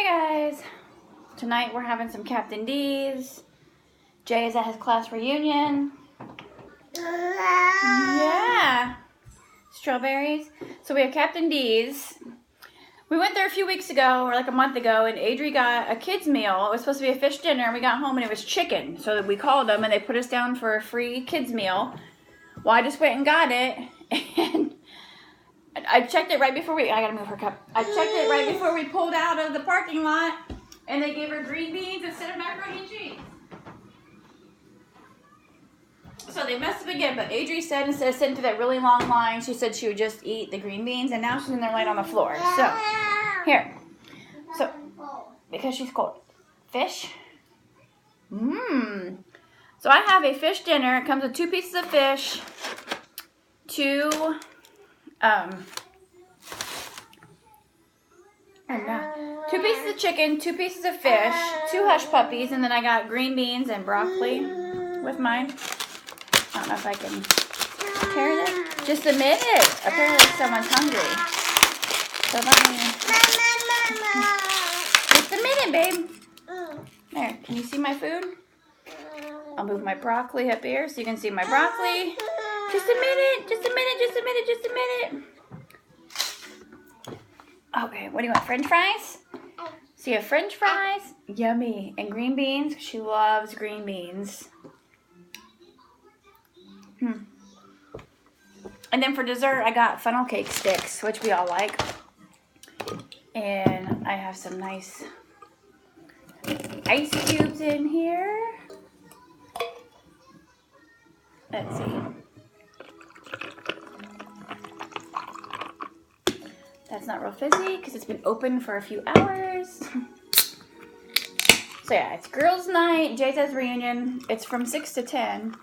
Hey guys, tonight we're having some Captain D's. Jay is at his class reunion. Yeah, strawberries. So we have Captain D's. We went there a few weeks ago, or like a month ago, and Adri got a kid's meal. It was supposed to be a fish dinner, and we got home and it was chicken. So we called them and they put us down for a free kids meal. Well, I just went and got it, and I checked it right before I gotta move her cup. I checked it right before we pulled out of the parking lot, and they gave her green beans instead of macaroni and cheese. So they messed up again, but Adri said instead of sitting through that really long line, she said she would just eat the green beans, and now she's in there laying on the floor. So, here. So, because she's cold. Fish. So I have a fish dinner. It comes with 2 pieces of fish, 2 pieces of chicken, 2 pieces of fish, 2 hush puppies, and then I got green beans and broccoli with mine. I don't know if I can carry this. Just a minute. Apparently someone's hungry. So let me... Just a minute, babe. There, can you see my food? I'll move my broccoli up here so you can see my broccoli. Just a minute, just a minute, just a minute, just a minute. Okay, what do you want, french fries? So you have french fries, yummy, and green beans. She loves green beans. And then for dessert, I got funnel cake sticks, which we all like. And I have some nice ice cubes in here. Let's see. That's not real fizzy because it's been open for a few hours. So yeah, it's girls' night, Jay's has reunion. It's from 6 to 10.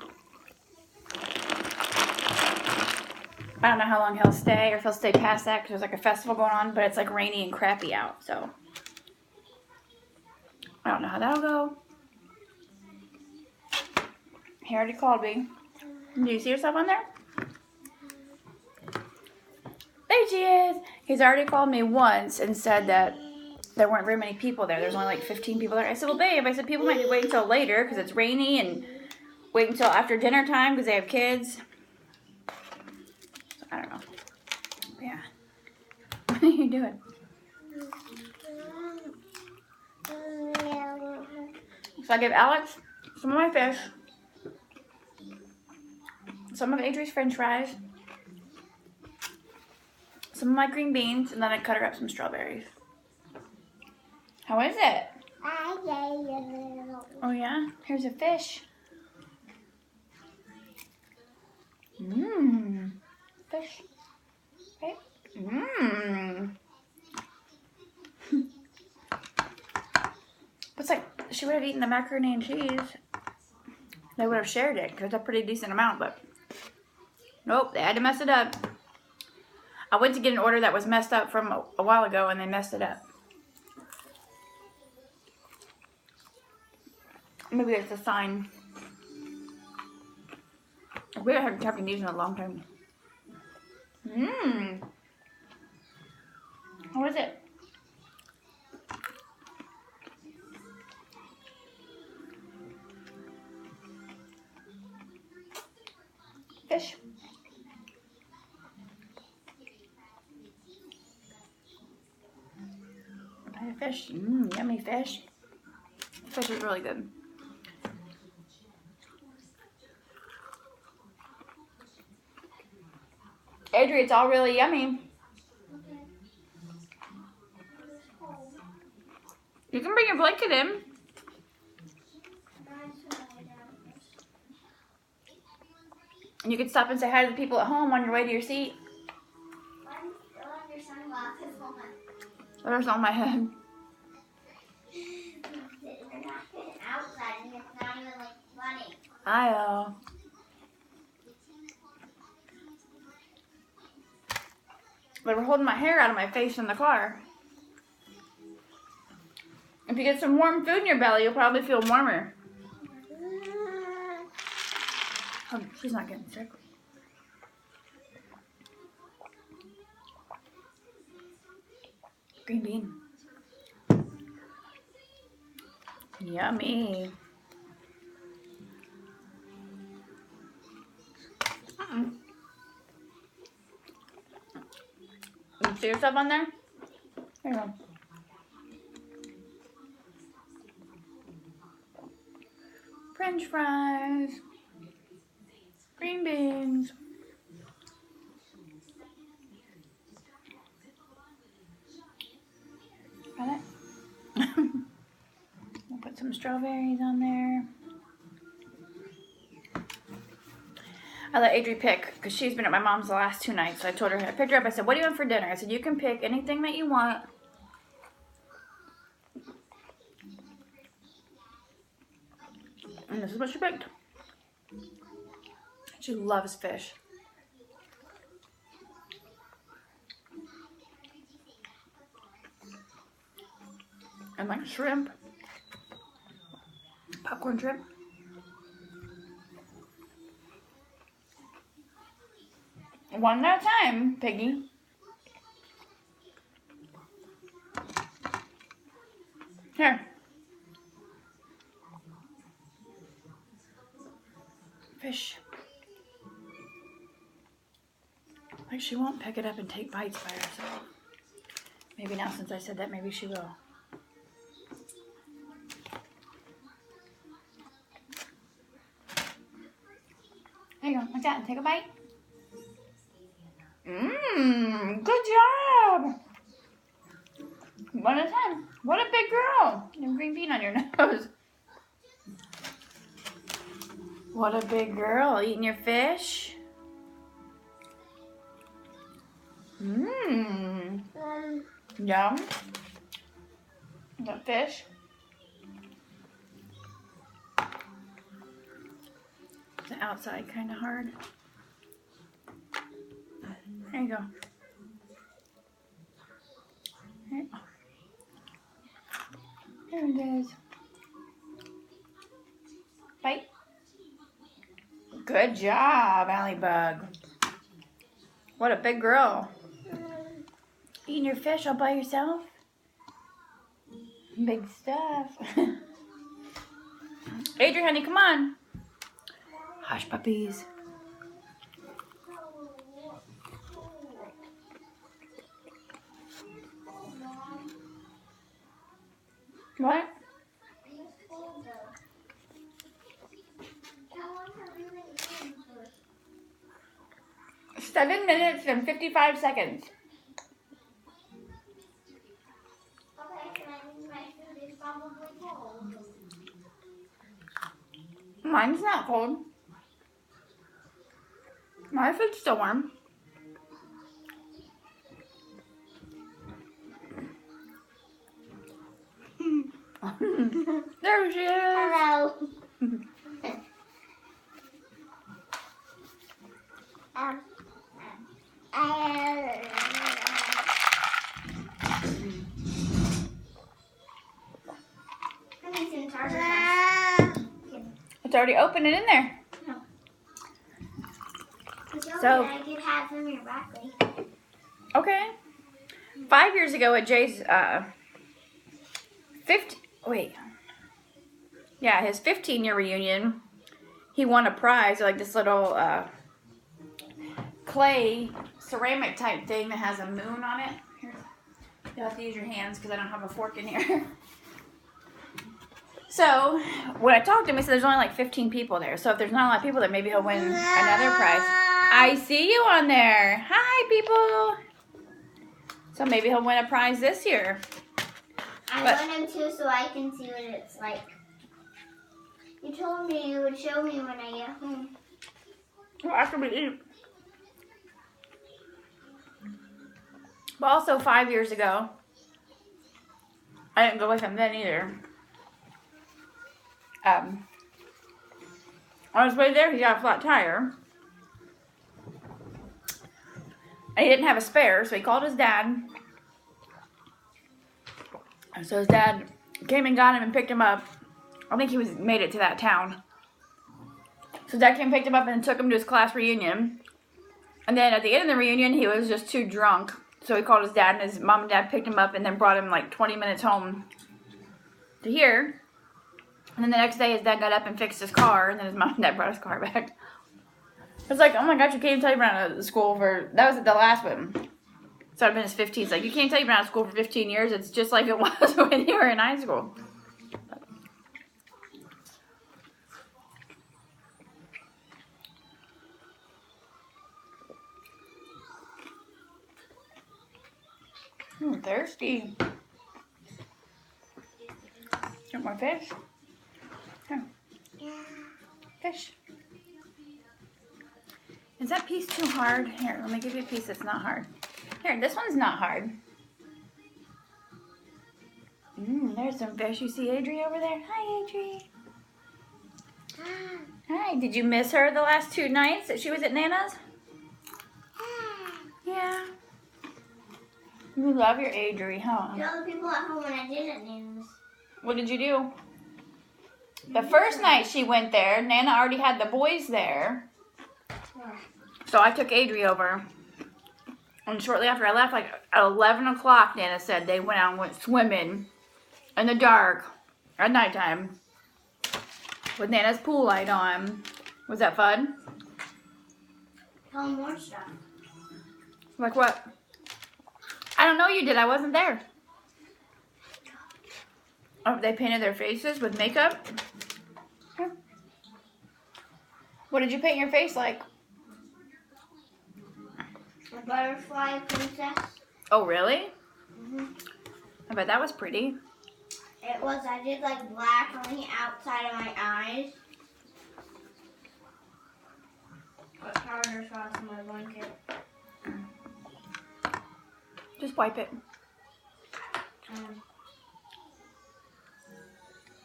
I don't know how long he'll stay or if he'll stay past that because there's like a festival going on, but it's like rainy and crappy out, so I don't know how that'll go. He already called me. Do you see yourself on there? There she is. He's already called me once and said that there weren't very many people there. There's only like 15 people there. I said, well, babe, I said people might be waiting until later because it's rainy and wait until after dinner time because they have kids. So, I don't know. Yeah. What are you doing? So I give Alex some of my fish, some of Adri's french fries, some of my green beans, and then I cut her up some strawberries. How is it? Oh yeah? Here's a fish. Fish. Okay. It's like she would have eaten the macaroni and cheese. They would have shared it because it's a pretty decent amount, but nope, they had to mess it up. I went to get an order that was messed up from a while ago and they messed it up. Maybe it's a sign. We haven't had these in a long time. How is it? Fish. Fish. Yummy fish. Fish is really good. Adri, it's all really yummy. You can bring your blanket in. And you can stop and say hi to the people at home on your way to your seat. There's on my head. I know. They were holding my hair out of my face in the car. If you get some warm food in your belly, you'll probably feel warmer. Oh, she's not getting sick. Green bean. Yummy. You see yourself on there? Here you go. French fries. Green beans. Got it? We'll put some strawberries on there. I let Adri pick because she's been at my mom's the last 2 nights. So I told her, I picked her up. I said, what do you want for dinner? I said, you can pick anything that you want. And this is what she picked. She loves fish. And like shrimp. Popcorn shrimp. One at a time, Piggy. Here. Fish. Like she won't pick it up and take bites by herself. Maybe now since I said that, maybe she will. There you go, like that, and take a bite. Good job. One at a time. What a big girl. You have green bean on your nose. What a big girl, eating your fish. Yum. Is that fish? The outside kind of hard. There you go. There it is. Bite. Good job, Allie Bug. What a big girl. Eating your fish all by yourself? Big stuff. Adri, honey, come on. Hush, puppies. What? 7 minutes and 55 seconds. Mine's not cold. My food's still warm. There she is. Hello. It's already open and in there. No. So I could have some of your broccoli. Okay. 5 years ago at Jay's his 15-year reunion, he won a prize, like this little clay ceramic type thing that has a moon on it. Here, you'll have to use your hands because I don't have a fork in here. So when I talked to him, he said there's only like 15 people there. So if there's not a lot of people there, maybe he'll win another prize. I see you on there. Hi, people. So maybe he'll win a prize this year. I want him to so I can see what it's like. You told me you would show me when I get home. Well, after we eat. But also 5 years ago, I didn't go with him then either. On his way there, he got a flat tire. And he didn't have a spare, so he called his dad. And so his dad came and got him and picked him up. I think he made it to that town. So dad came and picked him up and took him to his class reunion. And then at the end of the reunion, he was just too drunk. So he called his dad, and his mom and dad picked him up and then brought him like 20 minutes home to here. And then the next day his dad got up and fixed his car, and then his mom and dad brought his car back. It's like, oh my gosh, you can't tell you've been out of school for, that was the last one. So I've been his 15. It's like, you can't tell you've been out of school for 15 years. It's just like it was when you were in high school. I'm thirsty. Want more fish? Here. Fish. Is that piece too hard? Here, let me give you a piece that's not hard. Here, this one's not hard. There's some fish. You see Adri over there? Hi, Adri. Hi. Did you miss her the last 2 nights that she was at Nana's? Yeah. You love your Adri, huh? Tell the people at home when I did at Nana's. What did you do? The first night she went there, Nana already had the boys there. So I took Adri over. And shortly after I left, like at 11 o'clock, Nana said they went out and went swimming in the dark at nighttime with Nana's pool light on. Was that fun? Tell them more stuff. Like what? I don't know you did. I wasn't there. Oh, they painted their faces with makeup? Yeah. What did you paint your face like? A butterfly princess. Oh, really? Mm-hmm. I bet that was pretty. It was. I did like black on the outside of my eyes. Put powder sauce on my blanket. Just wipe it.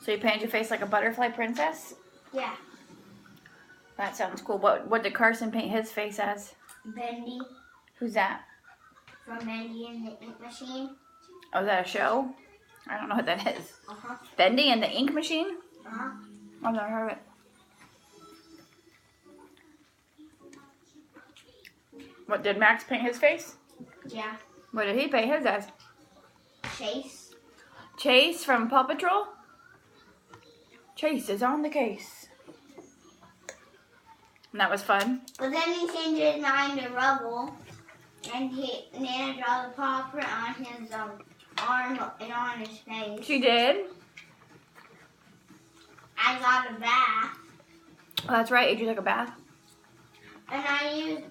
So you painted your face like a butterfly princess? Yeah. That sounds cool. What did Carson paint his face as? Bendy. Who's that? From Bendy and the Ink Machine. Oh, is that a show? I don't know what that is. Uh-huh. Bendy and the Ink Machine? Uh-huh. I've never heard of it. What, did Max paint his face? Yeah. What did he paint his as? Chase. Chase from Paw Patrol? Chase is on the case. And that was fun. But then he changed his mind to Rubble. And Nana draw the paw print on his arm and on his face. She did? I got a bath. Oh, that's right. Adri took a bath. And I used,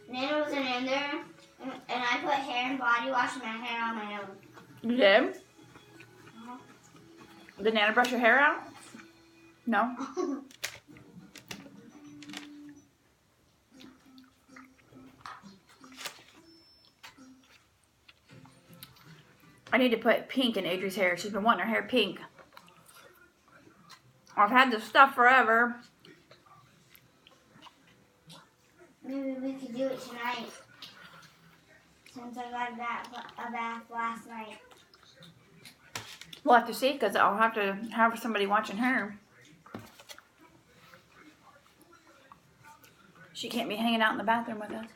Nana wasn't in there. And I put hair and body wash in my hair on my nose. You did? Uh-huh. Did Nana brush your hair out? No? I need to put pink in Adri's hair. She's been wanting her hair pink. I've had this stuff forever. Maybe we could do it tonight. Since I got a bath last night. We'll have to see because I'll have to have somebody watching her. She can't be hanging out in the bathroom with us.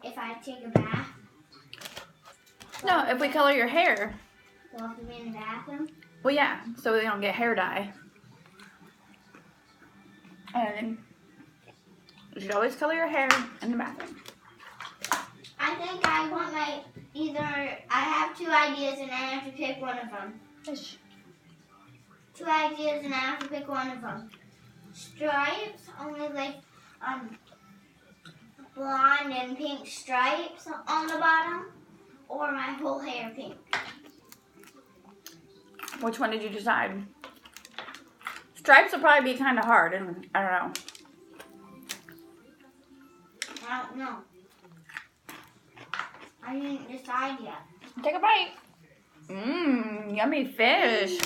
If I take a bath? No, if we color your hair. We'll have to be in the bathroom? Well, yeah, so we don't get hair dye. And you should always color your hair in the bathroom. I think I want I have 2 ideas and I have to pick one of them. Fish. 2 ideas and I have to pick one of them. Stripes, only like blonde and pink stripes on the bottom, or my whole hair pink. Which one did you decide? Stripes will probably be kind of hard, and I don't know. I don't know. I didn't decide yet. Take a bite. Mmm, yummy fish.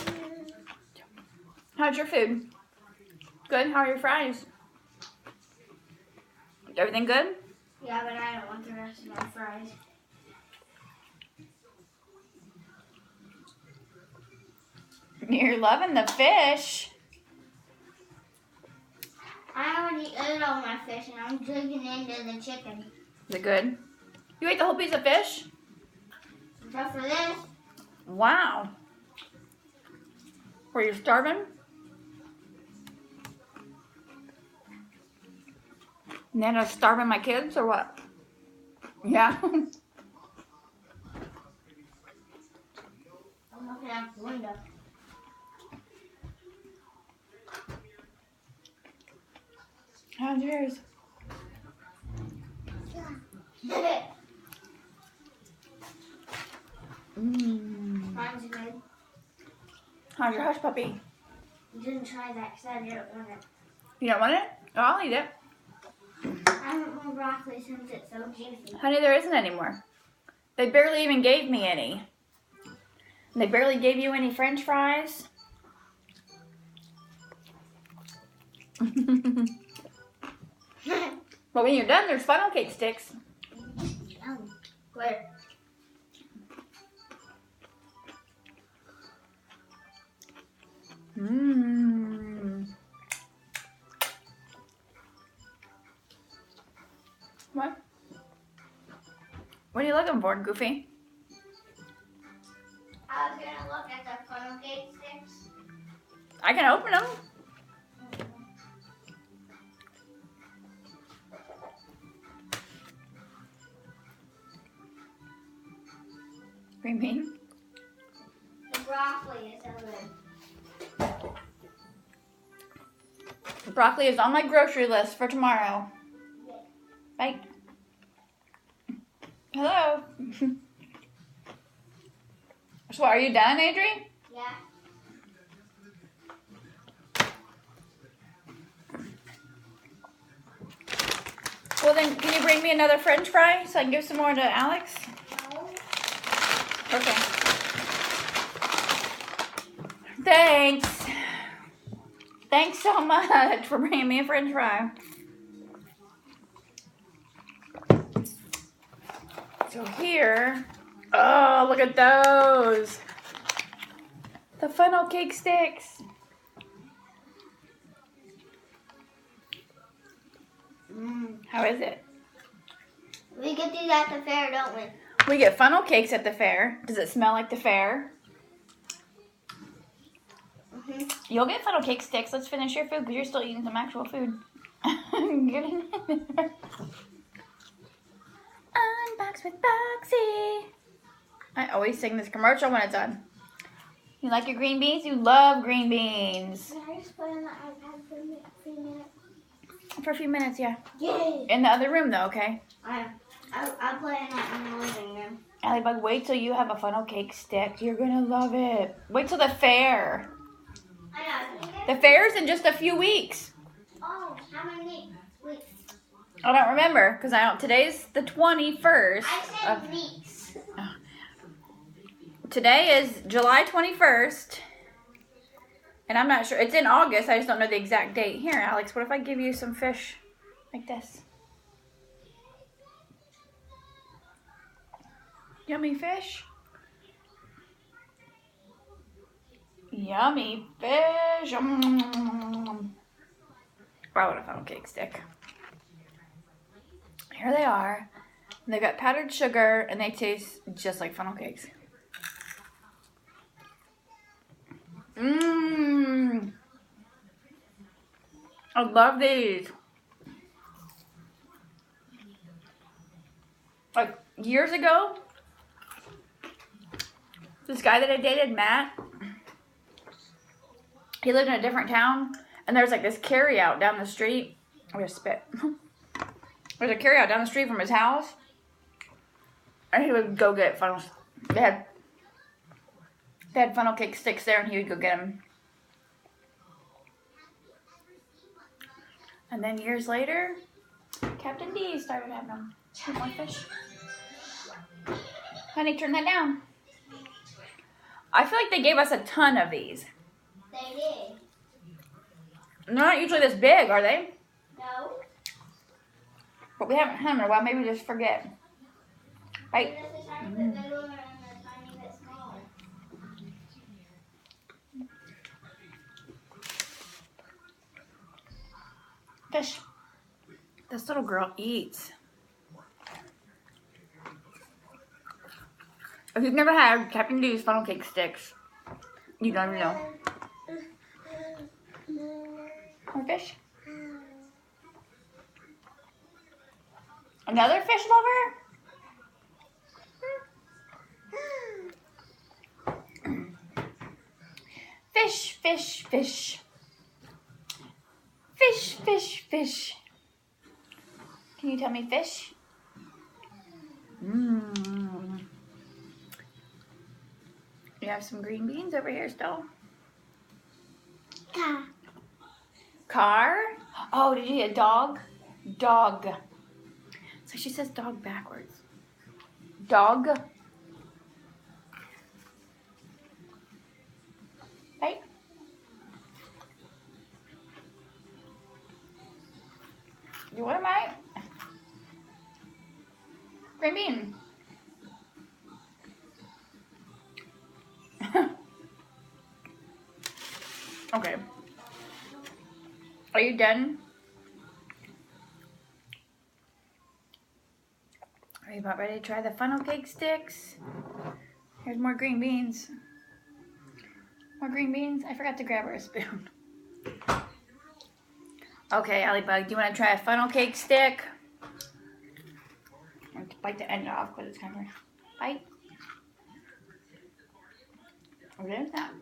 How's your food? Good? How are your fries? Everything good? Yeah, but I don't want the rest of my fries. You're loving the fish. I already ate all my fish and I'm digging into the chicken. Is it good? You ate the whole piece of fish? Except for this. Wow. Were you starving? Nana's starving my kids or what? Yeah. I'm looking out the window. How's yours? Mine's good. How's your hush puppy? You didn't try that because I didn't want it. You don't want it? Oh, I'll eat it. I don't want broccoli since it's so juicy. Honey, there isn't anymore. They barely even gave me any. And they barely gave you any French fries. But when you're done, there's funnel cake sticks. Yum. Where? Mmm. What? What are you looking for, Goofy? I was going to look at the funnel cake sticks. I can open them. Green bean? The broccoli is so good. The broccoli is on my grocery list for tomorrow. Bye. Hello. So are you done, Adri? Yeah. Well then, can you bring me another French fry so I can give some more to Alex? No. Okay. Thanks. Thanks so much for bringing me a French fry. So here, oh, look at those. The funnel cake sticks. How is it? We get these at the fair, don't we? We get funnel cakes at the fair. Does it smell like the fair? Mm-hmm. You'll get funnel cake sticks. Let's finish your food because you're still eating some actual food. Get in there. Unbox with Boxy. I always sing this commercial when it's on. You like your green beans? You love green beans. Can I just play on the iPad for a few minutes? For a few minutes, yeah. Yay! In the other room, though, okay? I'll play in the living room. Allie Bug, wait till you have a funnel cake stick. You're gonna love it. Wait till the fair. I know. The fair's in just a few weeks. Oh, how many weeks? I don't remember because I don't. Today's the 21st. I said weeks. Today is July 21st. And I'm not sure. It's in August. I just don't know the exact date. Here, Alex, what if I give you some fish like this? Yummy fish. Yummy fish. Mm. I want a funnel cake stick. Here they are. They've got powdered sugar and they taste just like funnel cakes. Mmm. I love these. Like years ago, this guy that I dated, Matt, he lived in a different town, and there's like this carry out down the street. I'm gonna spit. There's a carry out down the street from his house, and he would go get funnel. They had funnel cake sticks there, and he would go get them. And then years later, Captain D started having them. Some more fish. Honey, turn that down. I feel like they gave us a ton of these. They did. They're not usually this big, are they? No. But we haven't had them in a while. Maybe we just forget. Right? This is tiny bit bigger and a tiny bit smaller. Fish. This little girl eats. If you've never had Captain D's funnel cake sticks, you don't even know. More fish? Another fish lover? Fish, fish, fish. Fish, fish, fish. Can you tell me fish? Mmm. You have some green beans over here still. Car. Car? Oh, did you hear dog? Dog. So she says dog backwards. Dog. Right? You what am I? Green bean. Okay. Are you done? Are you about ready to try the funnel cake sticks? Here's more green beans. More green beans. I forgot to grab her a spoon. Okay, Allie Bug, do you want to try a funnel cake stick? I'm going to bite the end off, but it's kind of bite. What is that?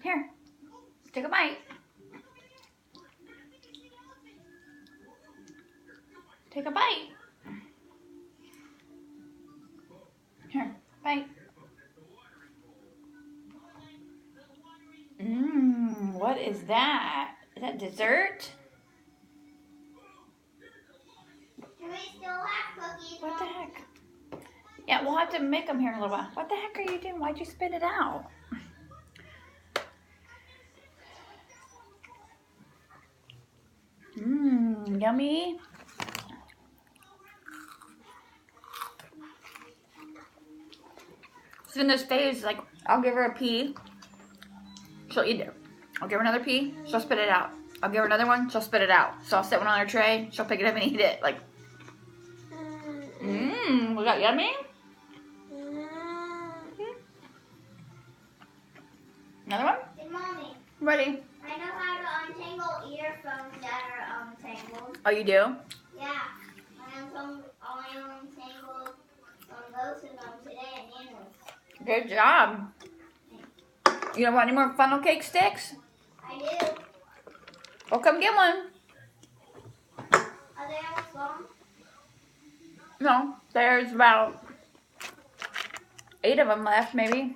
Here, take a bite. Take a bite. Here, bite. What is that? Is that dessert? Do we still have cookies? What the heck? Yeah, we'll have to make them here in a little while. What the heck are you doing? Why'd you spit it out? Yummy. So in this phase, like, I'll give her a pea. She'll eat it. I'll give her another pea. She'll spit it out. I'll give her another one. She'll spit it out. So I'll set one on her tray. She'll pick it up and eat it. Like, was that yummy? Another one? Hey, Mommy. Ready? I know how to untangle earphones that are untangled. Oh, you do? Yeah. I untangled both of them today at Nana's. Good job. You don't want any more funnel cake sticks? I do. Well, come get one. Are they almost gone? No, there's about 8 of them left, maybe.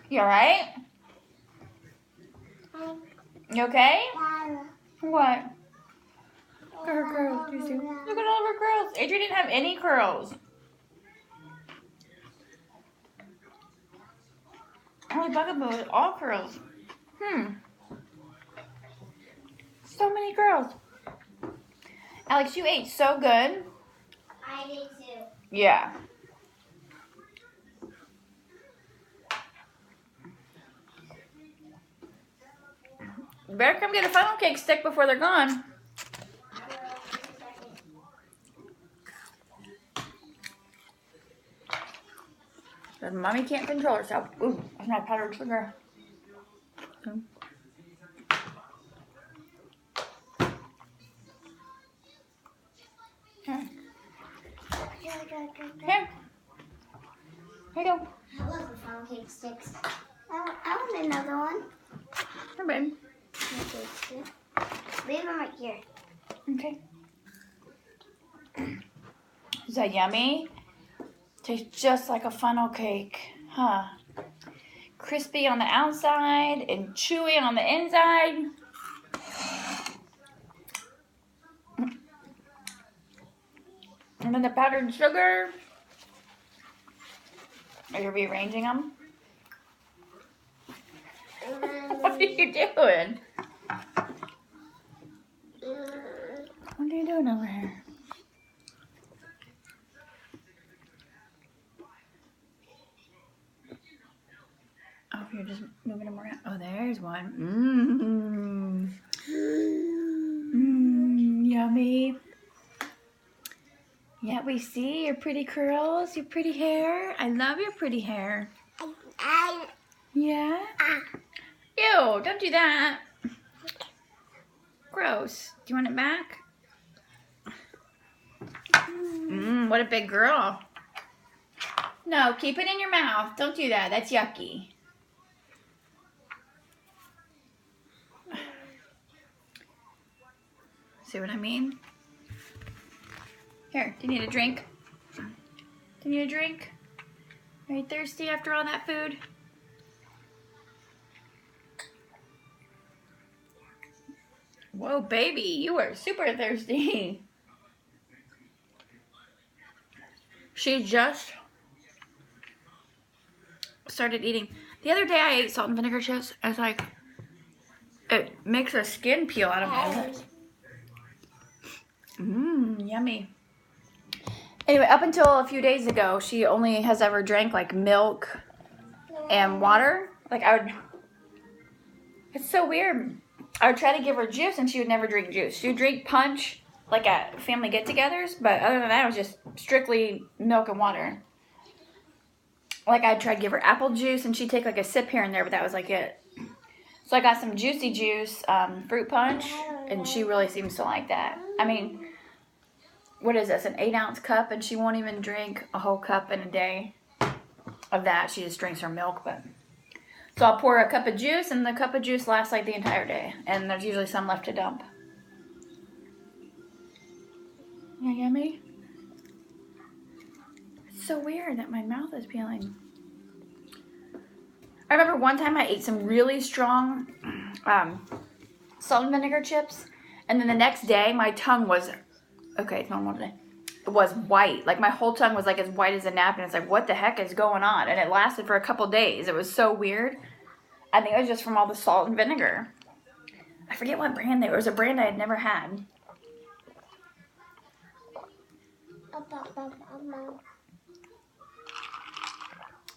You alright? You okay? What? Look at her curls. Do you see? Look at all of her curls. Adrian didn't have any curls. Only Bugaboo is all curls. So many curls. Alex, you ate so good. I did too. Yeah. You better come get a funnel cake stick before they're gone. Because Mommy can't control herself. Ooh, that's not powdered sugar. Here. Here. Here you go. I love the funnel cake sticks. I want another one. Here, babe. Leave them right here. Okay. Is that yummy? Tastes just like a funnel cake, huh? Crispy on the outside and chewy on the inside. And then the powdered sugar. Are you rearranging them? What are you doing? What are you doing over here? Oh, you're just moving them around. Oh, there's one. Yummy. Yeah, we see your pretty curls, your pretty hair. I love your pretty hair. Yeah? Ew, don't do that. Gross. Do you want it back? What a big girl. No, keep it in your mouth. Don't do that. That's yucky. See what I mean? Here, do you need a drink? Do you need a drink? Are you thirsty after all that food? Whoa, baby, you are super thirsty. She just started eating. The other day I ate salt and vinegar chips. I was like, it makes the skin peel out of my lips. Yummy. Anyway, up until a few days ago, she only has ever drank like milk and water. Like it's so weird. I would try to give her juice and she would never drink juice. She would drink punch like at family get-togethers, but other than that, it was just strictly milk and water. Like I'd try to give her apple juice and she'd take like a sip here and there, but that was like it. So I got some juicy juice, fruit punch, and she really seems to like that. I mean, what is this, an 8-ounce cup, and she won't even drink a whole cup in a day of that. She just drinks her milk. But so I'll pour a cup of juice, and the cup of juice lasts like the entire day, and there's usually some left to dump. Yeah, yummy? It's so weird that my mouth is peeling. I remember one time I ate some really strong salt and vinegar chips, and then the next day my tongue was, okay, it's normal today, it was white. Like my whole tongue was like as white as a napkin. It's like, what the heck is going on? And it lasted for a couple days. It was so weird. I think it was just from all the salt and vinegar. I forget what brand they were. It was a brand I had never had.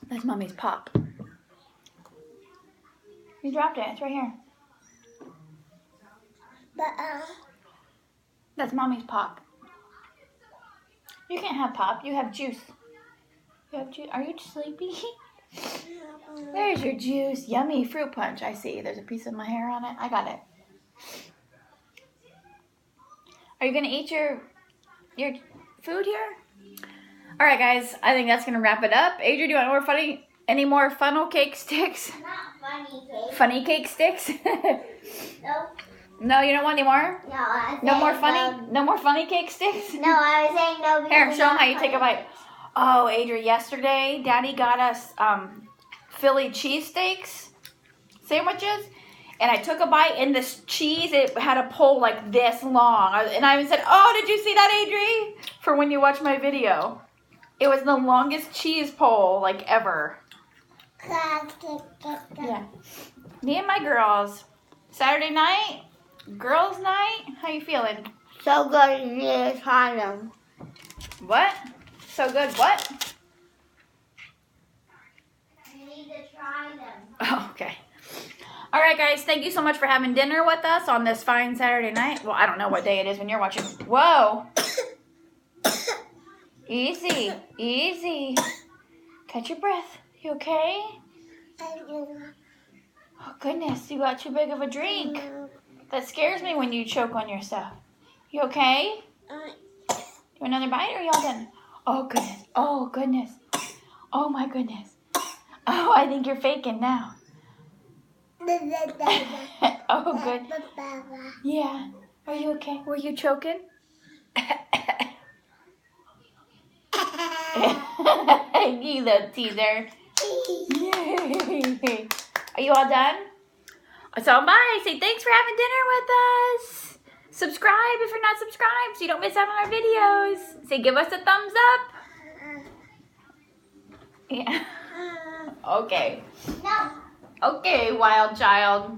That's Mommy's pop. You dropped it. It's right here. That's Mommy's pop. You can't have pop. You have juice. You have juice. Are you sleepy? There's your juice. Yummy fruit punch. I see. There's a piece of my hair on it. I got it. Are you going to eat your food here? All right, guys. I think that's going to wrap it up. Adrian, do you want any more funnel cake sticks? Not funny cake. Funny cake sticks? Nope. No, you don't want any more? No, I No more funny? No more funny cake sticks? No, I was saying no. Here, show them how you take a bite. Oh, Adrian, yesterday, Daddy got us Philly cheesesteaks sandwiches, and I took a bite, and this cheese, it had a pole like this long. And I even said, oh, did you see that, Adrian? For when you watch my video. It was the longest cheese pole, like, ever. Yeah. Me and my girls. Saturday night, girls' night. How you feeling? So good, you need to try them. What? So good, what? You need to try them. Oh, okay. All right, guys. Thank you so much for having dinner with us on this fine Saturday night. Well, I don't know what day it is when you're watching. Whoa. Easy. Easy. Catch your breath. You okay? Oh, goodness. You got too big of a drink. That scares me when you choke on yourself. You okay? Do you want another bite or are you all done? Oh, goodness. Oh, goodness. Oh, my goodness. Oh, I think you're faking now. Oh, good. Yeah. Are you okay? Were you choking? You little teaser. Yay. Are you all done? So bye. Say thanks for having dinner with us. Subscribe if you're not subscribed so you don't miss out on our videos. Say give us a thumbs up. Yeah. Okay. No. Okay, wild child.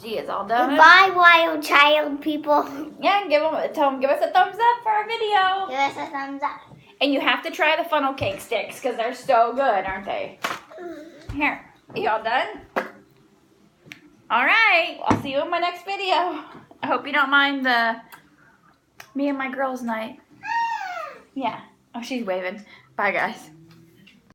She is all done. Goodbye, wild child people. Yeah, tell them give us a thumbs up for our video. Give us a thumbs up. And you have to try the funnel cake sticks because they're so good, aren't they? Here, you all done? All right, I'll see you in my next video. I hope you don't mind the Me and my girls' night. Yeah. Oh, she's waving. Bye, guys.